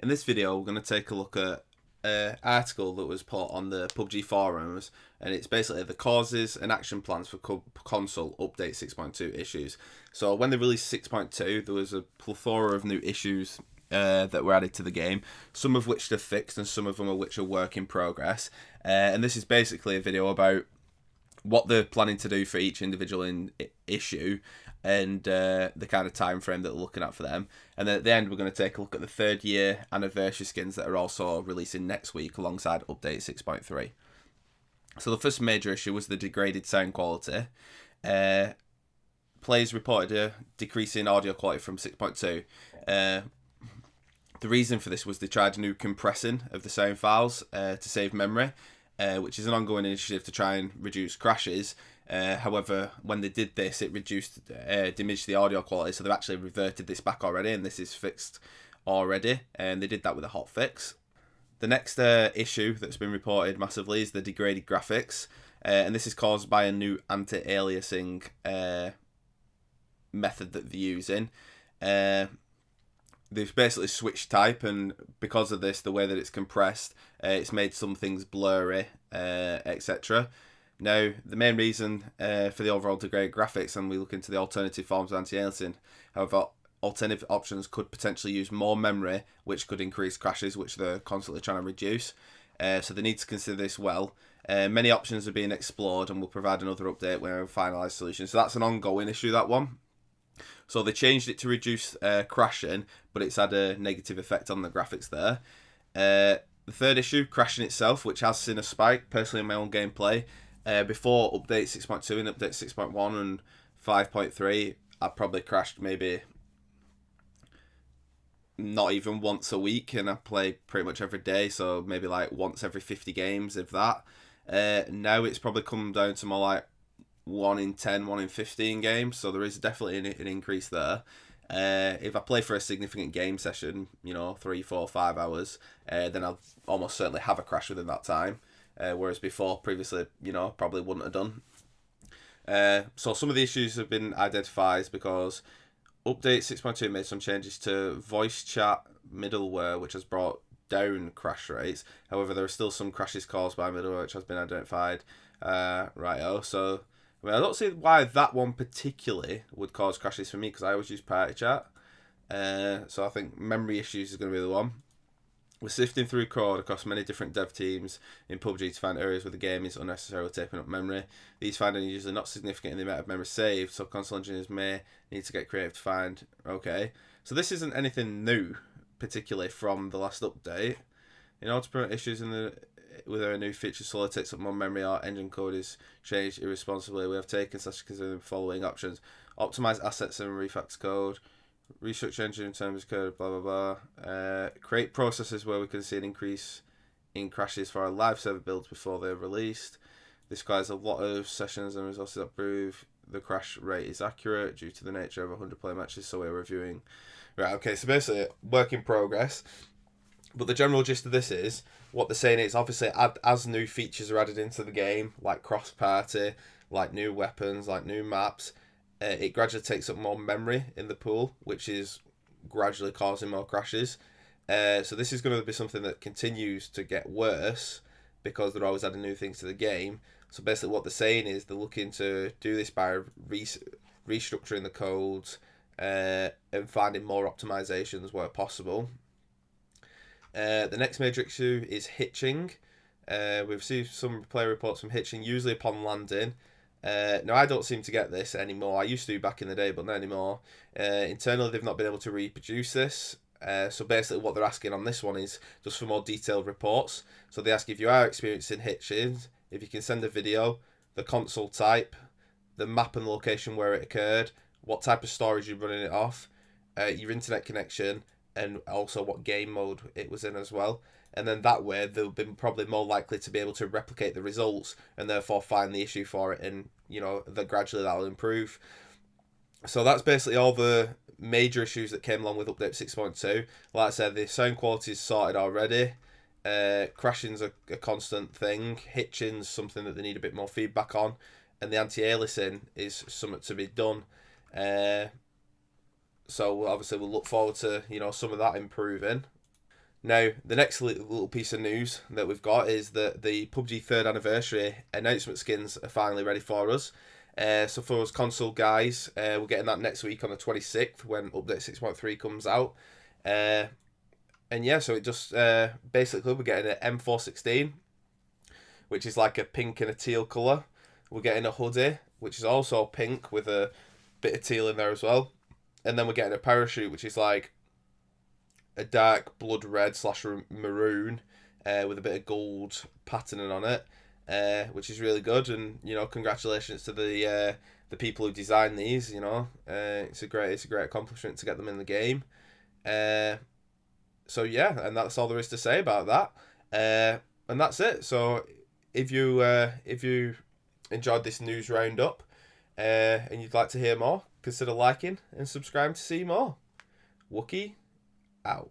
In this video, we're going to take a look at an article that was put on the Pubg forums, and it's basically the causes and action plans for console update 6.2 issues. So when they released 6.2, there was a plethora of new issues that were added to the game, some of which they're fixed and some of them are which are work in progress. And this is basically a video about what they're planning to do for each individual issue and the kind of time frame that they're looking at for them. And then at the end, we're going to take a look at the 3rd year anniversary skins that are also releasing next week alongside update 6.3. So the first major issue was the degraded sound quality. Players reported a decrease in audio quality from 6.2. The reason for this was they tried new compressing of the sound files to save memory, which is an ongoing initiative to try and reduce crashes. However, when they did this, it diminished the audio quality, so they've actually reverted this back already, and this is fixed already, and they did that with a hot fix. The next issue that's been reported massively is the degraded graphics, and this is caused by a new anti-aliasing method that they're using. They've basically switched type, and because of this, the way that it's compressed, it's made some things blurry, etc. Now, the main reason for the overall degraded graphics, and we look into the alternative forms of anti-aliasing, however, alternative options could potentially use more memory, which could increase crashes, which they're constantly trying to reduce. So they need to consider this well. Many options are being explored, and we'll provide another update when we finalise solutions. So that's an ongoing issue, that one. So they changed it to reduce crashing, but it's had a negative effect on the graphics there. The 3rd issue, crashing itself, which has seen a spike, personally in my own gameplay. Before update 6.2 and update 6.1 and 5.3, I probably crashed maybe not even once a week, and I play pretty much every day, so maybe like once every 50 games, if that. Now it's probably come down to more like 1 in 10, 1 in 15 games, so there is definitely an increase there. If I play for a significant game session, 3, 4, 5 hours, then I'll almost certainly have a crash within that time, whereas before, previously, probably wouldn't have done. So some of the issues have been identified because update 6.2 made some changes to voice chat middleware, which has brought down crash rates. However, there are still some crashes caused by middleware, which has been identified. Righto, so I don't see why that one particularly would cause crashes for me, because I always use party chat. So I think memory issues is going to be the one. We're sifting through code across many different dev teams in Pubg to find areas where the game is unnecessarily taking up memory. These findings are usually not significant in the amount of memory saved, so console engineers may need to get creative to find. Okay, so this isn't anything new, particularly from the last update. In order to prevent issues with a new feature slowly takes up more memory or engine code is changed irresponsibly, we have taken such consider the following options: optimize assets and refactor code, restructure engine in terms of code, blah blah blah. Create processes where we can see an increase in crashes for our live server builds before they're released. This requires a lot of sessions and resources that prove the crash rate is accurate due to the nature of 100 player matches, so we're reviewing. Right, okay, so basically work in progress. But the general gist of this is, what they're saying is, obviously, as new features are added into the game, like cross-party, like new weapons, like new maps, it gradually takes up more memory in the pool, which is gradually causing more crashes. So this is going to be something that continues to get worse, because they're always adding new things to the game. So basically what they're saying is they're looking to do this by restructuring the codes and finding more optimizations where possible. The next major issue is hitching. We've received some player reports from hitching, usually upon landing. Now, I don't seem to get this anymore. I used to back in the day, but not anymore. Internally, they've not been able to reproduce this. So basically what they're asking on this one is just for more detailed reports. So they ask if you are experiencing hitching, if you can send a video, the console type, the map and location where it occurred, what type of storage you're running it off, your internet connection, and also what game mode it was in as well. And then that way they'll be probably more likely to be able to replicate the results and therefore find the issue for it, and that gradually that'll improve. So that's basically all the major issues that came along with update 6.2. Like I said, the sound quality is sorted already. Crashing's a constant thing. Hitching's something that they need a bit more feedback on, and the anti-aliasing is something to be done. So obviously we'll look forward to some of that improving. Now, the next little piece of news that we've got is that the PUBG 3rd anniversary announcement skins are finally ready for us. So for us console guys, we're getting that next week on the 26th when update 6.3 comes out. And yeah, so it just basically we're getting an M416, which is like a pink and a teal colour. We're getting a hoodie, which is also pink with a bit of teal in there as well. And then we're getting a parachute, which is like a dark blood red / maroon with a bit of gold patterning on it, which is really good. And congratulations to the people who designed these. It's a great accomplishment to get them in the game. So yeah, and that's all there is to say about that. And that's it. So if you enjoyed this news roundup and you'd like to hear more, consider liking and subscribing to see more. Wookie out.